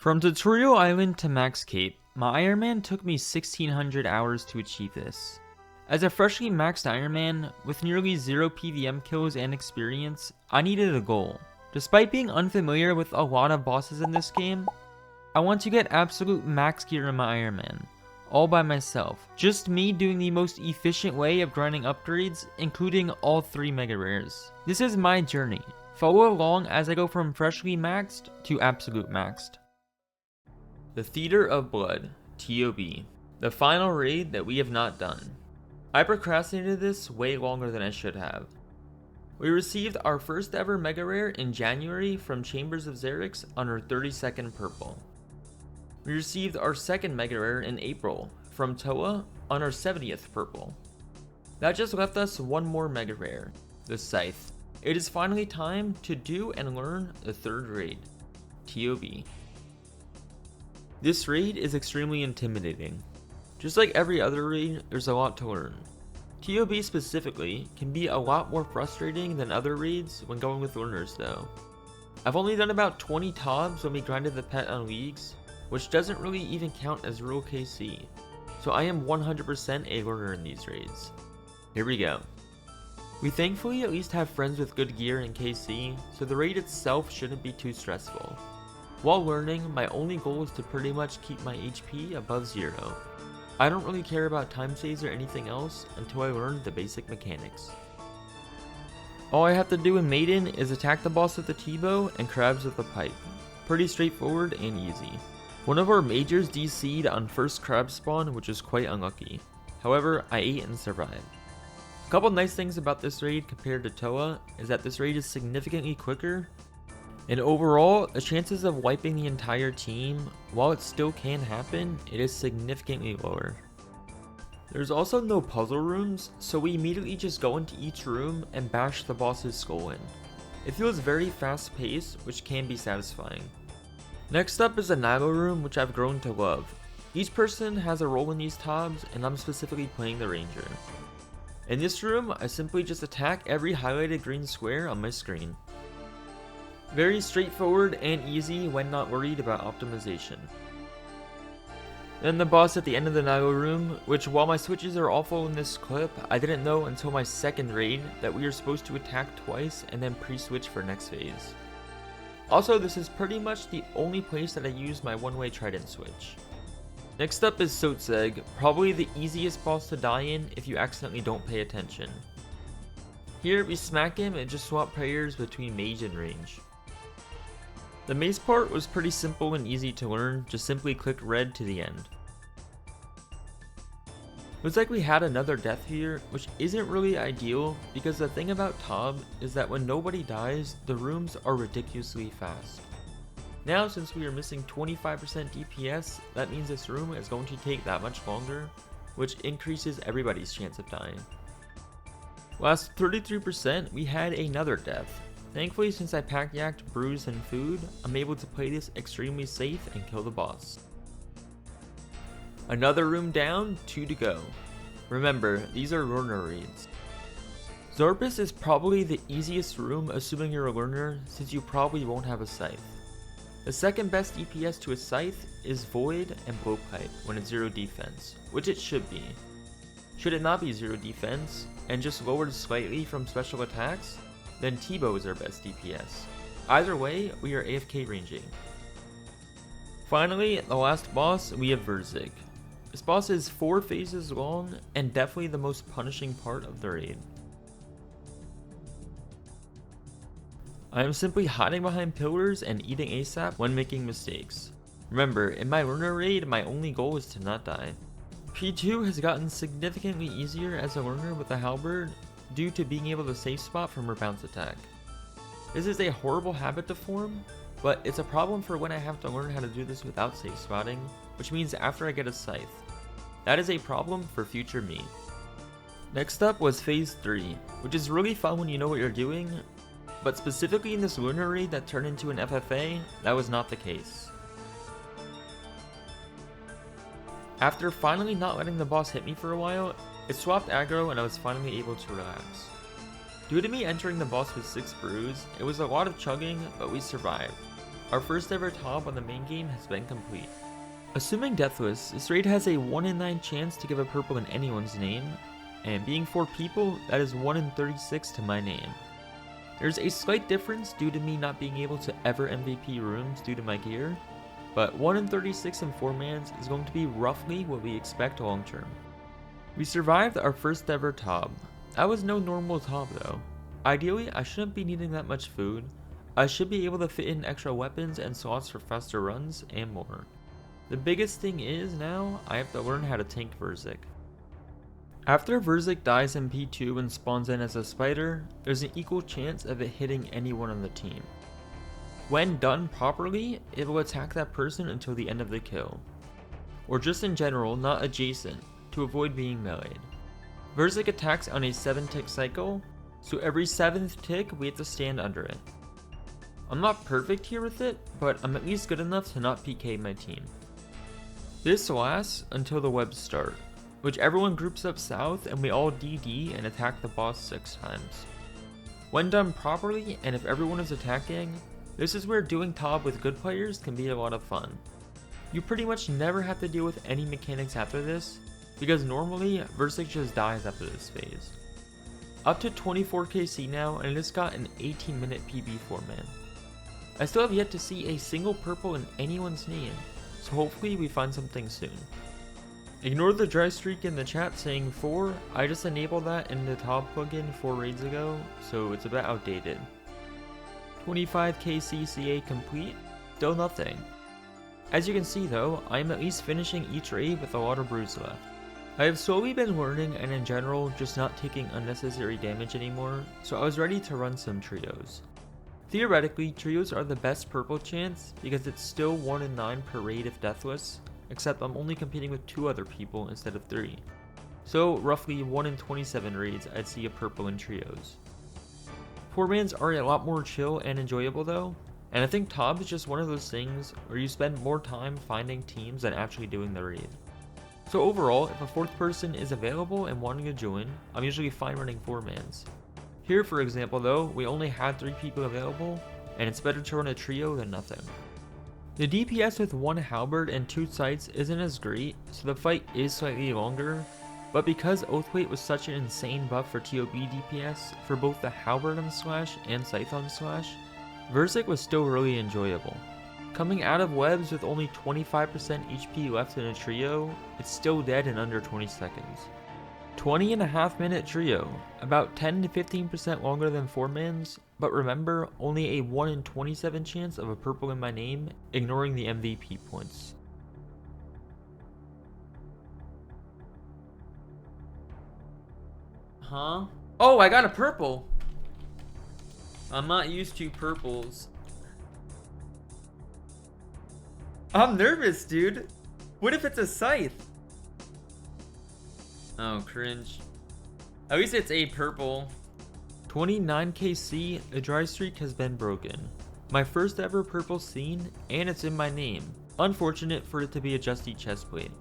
From Tutorial Island to Max Cape, my Iron Man took me 1600 hours to achieve this. As a freshly maxed Iron Man, with nearly 0 PVM kills and experience, I needed a goal. Despite being unfamiliar with a lot of bosses in this game, I want to get absolute max gear in my Iron Man, all by myself. Just me doing the most efficient way of grinding upgrades, including all 3 mega rares. This is my journey. Follow along as I go from freshly maxed to absolute maxed. The Theater of Blood, TOB, the final raid that we have not done. I procrastinated this way longer than I should have. We received our first ever mega rare in January from Chambers of Xerix on our 32nd purple. We received our second mega rare in April from Toa on our 70th purple. That just left us one more mega rare, the Scythe. It is finally time to do and learn the third raid, TOB. This raid is extremely intimidating. Just like every other raid, there's a lot to learn. TOB specifically can be a lot more frustrating than other raids when going with learners though. I've only done about 20 TOBs when we grinded the pet on leagues, which doesn't really even count as real KC, so I am 100% a learner in these raids. Here we go. We thankfully at least have friends with good gear in KC, so the raid itself shouldn't be too stressful. While learning, my only goal is to pretty much keep my HP above 0. I don't really care about time saves or anything else until I learn the basic mechanics. All I have to do in Maiden is attack the boss with the T-bow and crabs with the pipe. Pretty straightforward and easy. One of our majors DC'd on first crab spawn, which is quite unlucky. However, I ate and survived. A couple nice things about this raid compared to Toa is that this raid is significantly quicker, and overall, the chances of wiping the entire team, while it still can happen, it is significantly lower. There's also no puzzle rooms, so we immediately just go into each room and bash the boss's skull in. It feels very fast paced, which can be satisfying. Next up is the Nago room, which I've grown to love. Each person has a role in these TOBs, and I'm specifically playing the Ranger. In this room, I simply just attack every highlighted green square on my screen. Very straightforward and easy when not worried about optimization. Then the boss at the end of the Nago room, which while my switches are awful in this clip, I didn't know until my second raid that we are supposed to attack twice and then pre-switch for next phase. Also, this is pretty much the only place that I use my one-way trident switch. Next up is Sotseg, probably the easiest boss to die in if you accidentally don't pay attention. Here we smack him and just swap prayers between mage and range. The mace part was pretty simple and easy to learn, just simply click red to the end. Looks like we had another death here, which isn't really ideal because the thing about TOB is that when nobody dies, the rooms are ridiculously fast. Now since we are missing 25% DPS, that means this room is going to take that much longer, which increases everybody's chance of dying. Last 33% we had another death. Thankfully, since I pack-yacked brews and food, I'm able to play this extremely safe and kill the boss. Another room down, 2 to go. Remember, these are learner raids. Zorpus is probably the easiest room assuming you're a learner, since you probably won't have a scythe. The second best DPS to a scythe is Void and Blowpipe when it's 0 defense, which it should be. Should it not be 0 defense, and just lowered slightly from special attacks, then T-bow is our best DPS. Either way, we are AFK ranging. Finally, the last boss, we have Verzig. This boss is 4 phases long, and definitely the most punishing part of the raid. I am simply hiding behind pillars and eating ASAP when making mistakes. Remember, in my learner raid, my only goal is to not die. P2 has gotten significantly easier as a learner with a halberd, due to being able to safe spot from her bounce attack. This is a horrible habit to form, but it's a problem for when I have to learn how to do this without safe spotting, which means after I get a scythe. That is a problem for future me. Next up was phase 3, which is really fun when you know what you're doing, but specifically in this lunar raid that turned into an FFA, that was not the case. After finally not letting the boss hit me for a while, it swapped aggro and I was finally able to relax. Due to me entering the boss with 6 brews, it was a lot of chugging, but we survived. our first ever top on the main game has been complete. Assuming deathless, this raid has a 1 in 9 chance to give a purple in anyone's name, and being 4 people, that is 1 in 36 to my name. There's a slight difference due to me not being able to ever MVP rooms due to my gear, but 1 in 36 in 4-mans is going to be roughly what we expect long term. We survived our first ever TOB. That was no normal TOB though. Ideally, I shouldn't be needing that much food. I should be able to fit in extra weapons and slots for faster runs and more. The biggest thing is now, I have to learn how to tank Verzik. After Verzik dies in P2 and spawns in as a spider, there's an equal chance of it hitting anyone on the team. When done properly, it will attack that person until the end of the kill. Or just in general, not adjacent, to avoid being meleeed. Verzik attacks on a 7-tick cycle, so every 7th tick we have to stand under it. I'm not perfect here with it, but I'm at least good enough to not PK my team. This lasts until the webs start, which everyone groups up south and we all DD and attack the boss 6 times. When done properly and if everyone is attacking, this is where doing TOB with good players can be a lot of fun. You pretty much never have to deal with any mechanics after this, because normally Verzik just dies after this phase. Up to 24 KC now, and it has got an 18-minute PB format. I still have yet to see a single purple in anyone's name, so hopefully we find something soon. Ignore the dry streak in the chat saying 4, I just enabled that in the TOB plugin 4 raids ago, so it's a bit outdated. 25k CCA complete, still nothing. As you can see though, I am at least finishing each raid with a lot of brews left. I have slowly been learning and in general just not taking unnecessary damage anymore, so I was ready to run some trios. Theoretically, trios are the best purple chance because it's still 1 in 9 per raid if deathless, except I'm only competing with 2 other people instead of 3. So roughly 1 in 27 raids I'd see a purple in trios. 4-mans are a lot more chill and enjoyable though, and I think TOB is just one of those things where you spend more time finding teams than actually doing the raid. So overall, if a 4th person is available and wanting to join, I'm usually fine running 4-mans. Here for example though, we only had 3 people available, and it's better to run a trio than nothing. The DPS with 1 halberd and 2 sights isn't as great, so the fight is slightly longer, but because Oathweight was such an insane buff for TOB DPS for both the halberd on slash and scythe on slash, Verzik was still really enjoyable. Coming out of webs with only 25% HP left in a trio, it's still dead in under 20 seconds. 20.5 minute trio, about 10 to 15% longer than 4-mans, but remember, only a 1 in 27 chance of a purple in my name, ignoring the MVP points. Huh? Oh, I got a purple! I'm not used to purples. I'm nervous, dude! What if it's a scythe? Oh, cringe. At least it's a purple. 29kc, a dry streak has been broken. My first ever purple seen, and it's in my name. Unfortunate for it to be a Justy chestplate.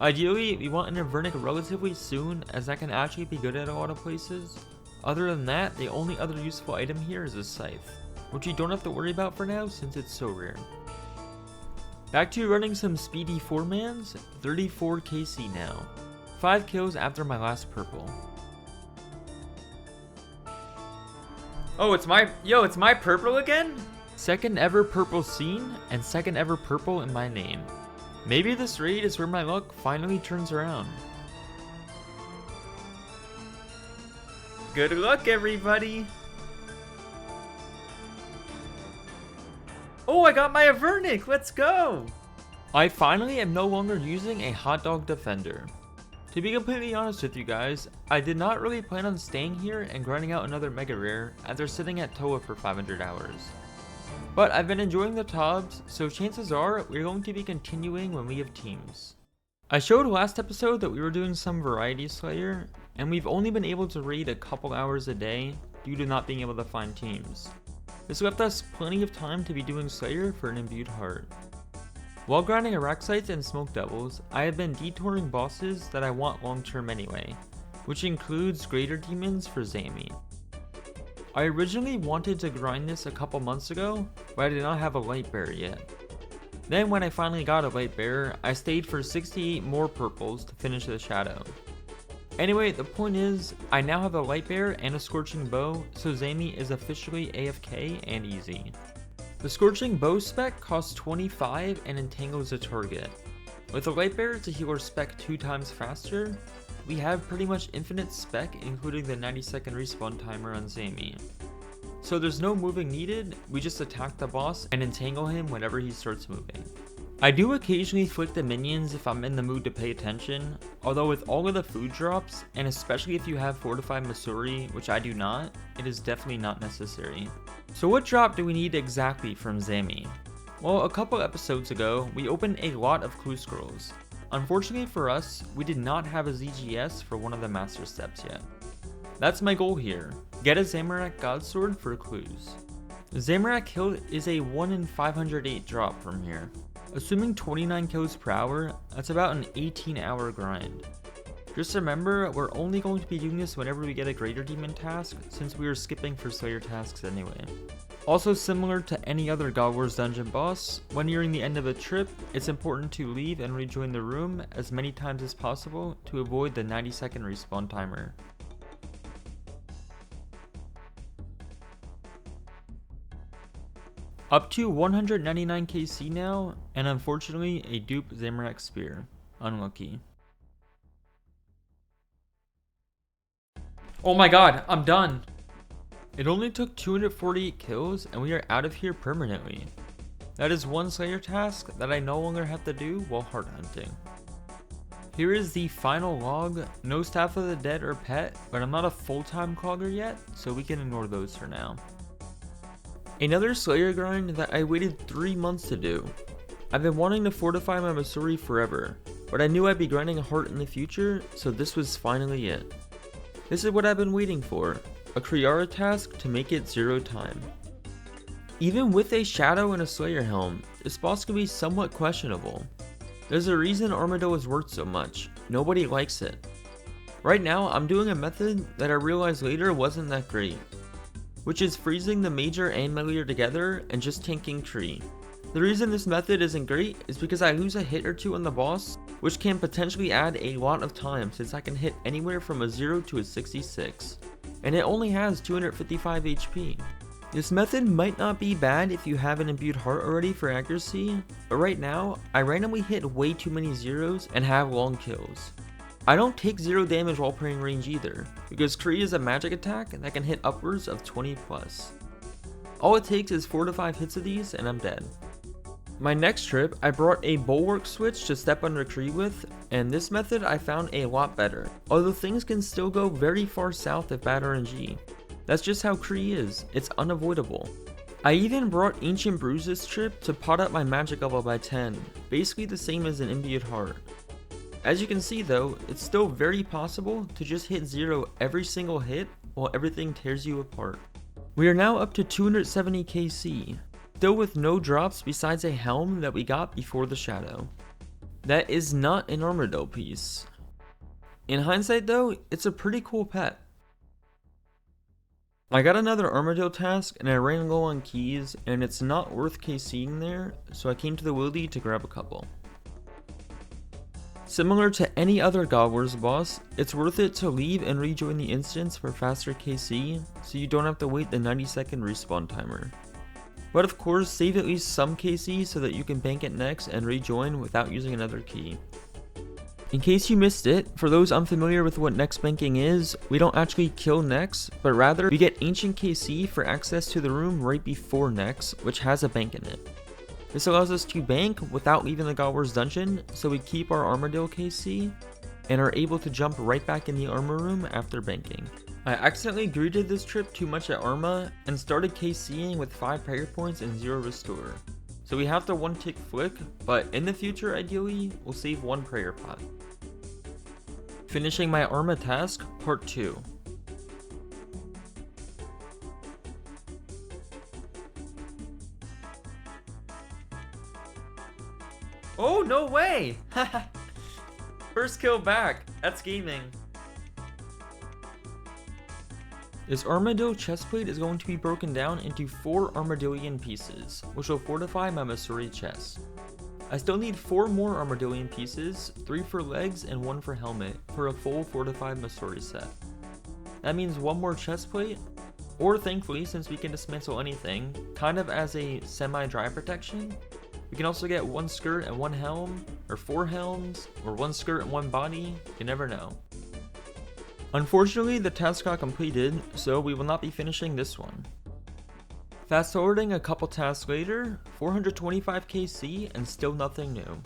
Ideally, we want an Avernic relatively soon, as that can actually be good at a lot of places. Other than that, the only other useful item here is a scythe, which you don't have to worry about for now since it's so rare. Back to running some speedy 4-mans, 34kc now. 5 kills after my last purple. Oh, it's my purple again? Second ever purple seen, and second ever purple in my name. Maybe this raid is where my luck finally turns around. Good luck, everybody! Oh, I got my Avernic! Let's go! I finally am no longer using a hot dog defender. To be completely honest with you guys, I did not really plan on staying here and grinding out another mega rare after sitting at Toa for 500 hours. But I've been enjoying the TOBs, so chances are we're going to be continuing when we have teams. I showed last episode that we were doing some Variety Slayer, and we've only been able to raid a couple hours a day due to not being able to find teams. This left us plenty of time to be doing Slayer for an Imbued Heart. While grinding Araxites and Smoke Devils, I have been detouring bosses that I want long term anyway, which includes Greater Demons for Zami. I originally wanted to grind this a couple months ago, but I did not have a light bearer yet. Then when I finally got a light bearer, I stayed for 68 more purples to finish the shadow. Anyway, the point is, I now have a light bearer and a scorching bow, so Zami is officially AFK and easy. The scorching bow spec costs 25 and entangles the target. With a light bearer to heal our spec 2 times faster, we have pretty much infinite spec, including the 90-second respawn timer on Zami. So there's no moving needed, we just attack the boss and entangle him whenever he starts moving. I do occasionally flick the minions if I'm in the mood to pay attention, although with all of the food drops, and especially if you have Fortified Masori, which I do not, it is definitely not necessary. So what drop do we need exactly from Zami? Well, a couple episodes ago, we opened a lot of clue scrolls. Unfortunately for us, we did not have a ZGS for one of the master steps yet. That's my goal here, get a Zamorak godsword for clues. Zamorak kill is a 1 in 508 drop from here. Assuming 29 kills per hour, that's about an 18-hour grind. Just remember, we're only going to be doing this whenever we get a greater demon task, since we are skipping for slayer tasks anyway. Also similar to any other God Wars dungeon boss, when nearing the end of a trip, it's important to leave and rejoin the room as many times as possible to avoid the 90-second respawn timer. Up to 199 KC now, and unfortunately a dupe Zamorak spear. Unlucky. Oh my god, I'm done! It only took 248 kills and we are out of here permanently. That is one slayer task that I no longer have to do while heart hunting. Here is the final log, no staff of the dead or pet, but I'm not a full-time clogger yet, so we can ignore those for now. Another slayer grind that I waited 3 months to do. I've been wanting to fortify my Masori forever, but I knew I'd be grinding a heart in the future, so this was finally it. This is what I've been waiting for, a Kriara task to make it 0 time. Even with a shadow and a slayer helm, this boss can be somewhat questionable. There's a reason Armadyl is worth so much, nobody likes it. Right now I'm doing a method that I realized later wasn't that great, which is freezing the major and melee together and just tanking tree. The reason this method isn't great is because I lose a hit or two on the boss, which can potentially add a lot of time since I can hit anywhere from a 0 to a 66, and it only has 255 HP. This method might not be bad if you have an imbued heart already for accuracy, but right now, I randomly hit way too many zeros and have long kills. I don't take 0 damage while playing range either, because Kree is a magic attack that can hit upwards of 20 plus. All it takes is 4 to 5 hits of these and I'm dead. My next trip, I brought a bulwark switch to step under Kree with, and this method I found a lot better, although things can still go very far south if bad RNG. That's just how Kree is, it's unavoidable. I even brought Ancient Brews this trip to pot up my magic level by 10, basically the same as an imbued heart. As you can see though, it's still very possible to just hit 0 every single hit while everything tears you apart. We are now up to 270 KC, still with no drops besides a helm that we got before the shadow. That is not an Armadyl piece. In hindsight though, it's a pretty cool pet. I got another Armadyl task and I ran low on keys and it's not worth KCing there, so I came to the Wildy to grab a couple. Similar to any other God Wars boss, it's worth it to leave and rejoin the instance for faster KC, so you don't have to wait the 90-second respawn timer. But of course, save at least some KC so that you can bank it next and rejoin without using another key. In case you missed it, for those unfamiliar with what next banking is, we don't actually kill next, but rather we get ancient KC for access to the room right before next, which has a bank in it. This allows us to bank without leaving the God Wars dungeon, so we keep our Armadyl KC, and are able to jump right back in the armor room after banking. I accidentally greeted this trip too much at Arma, and started KCing with 5 prayer points and 0 restore. So we have to 1-tick flick, but in the future ideally, we'll save 1 prayer pot. Finishing my Arma task, part 2. Oh, no way! First kill back. That's gaming. This Armadyl chestplate is going to be broken down into 4 Armadillian pieces, which will fortify my Masori chest. I still need 4 more Armadillian pieces, 3 for legs and 1 for helmet, for a full fortified Masori set. That means 1 more chestplate, or thankfully, since we can dismantle anything, kind of as a semi-dry protection, we can also get 1 skirt and 1 helm, or 4 helms, or 1 skirt and 1 body, you never know. Unfortunately, the task got completed, so we will not be finishing this one. Fast forwarding a couple tasks later, 425 KC and still nothing new.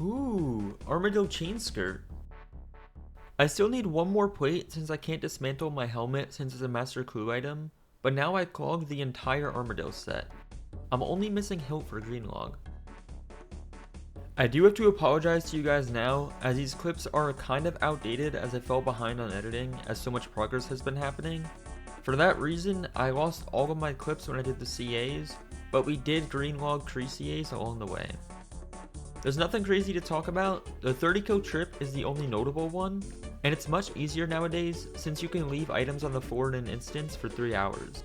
Ooh, Armadyl chain skirt. I still need 1 more plate since I can't dismantle my helmet since it's a master clue item, but now I clogged the entire Armadyl set. I'm only missing hilt for Greenlog. I do have to apologize to you guys now, as these clips are kind of outdated as I fell behind on editing as so much progress has been happening. For that reason, I lost all of my clips when I did the CAs, but we did Greenlog 3 CAs along the way. There's nothing crazy to talk about, the 30 kill trip is the only notable one, and it's much easier nowadays since you can leave items on the floor in an instance for 3 hours.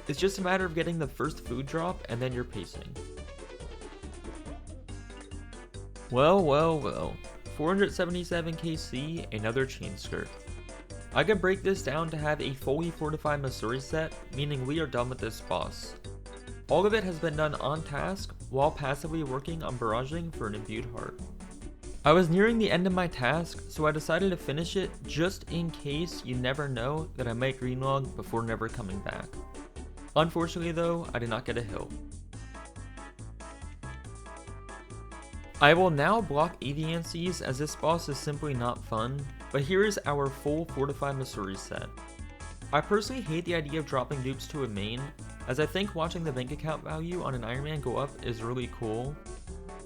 It's just a matter of getting the first food drop and then you're pacing. Well, 477 KC, another chain skirt. I could break this down to have a fully fortified Masori set, meaning we are done with this boss. All of it has been done on task, while passively working on barraging for an imbued heart. I was nearing the end of my task, so I decided to finish it just in case you never know that I might greenlog before never coming back. Unfortunately though, I did not get a hilt. I will now block Aviancies as this boss is simply not fun, but here is our full fortified Masori set. I personally hate the idea of dropping dupes to a main, as I think watching the bank account value on an Iron Man go up is really cool,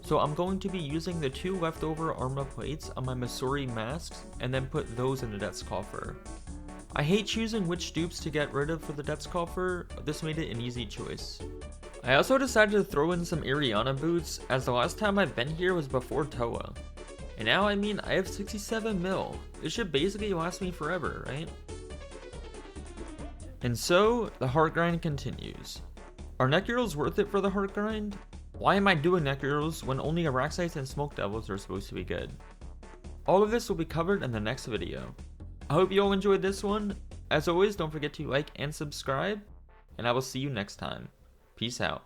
so I'm going to be using the 2 leftover Arma plates on my Masori masks and then put those in the Death's Coffer. I hate choosing which dupes to get rid of for the Death's Coffer, but this made it an easy choice. I also decided to throw in some Ariana boots, as the last time I've been here was before Toa. And now I have 67 mil. This should basically last me forever, right? And so, the heart grind continues. Are neck heroes worth it for the heart grind? Why am I doing neck heroes when only Araxites and Smoke Devils are supposed to be good? All of this will be covered in the next video. I hope you all enjoyed this one. As always, don't forget to like and subscribe, and I will see you next time. Peace out.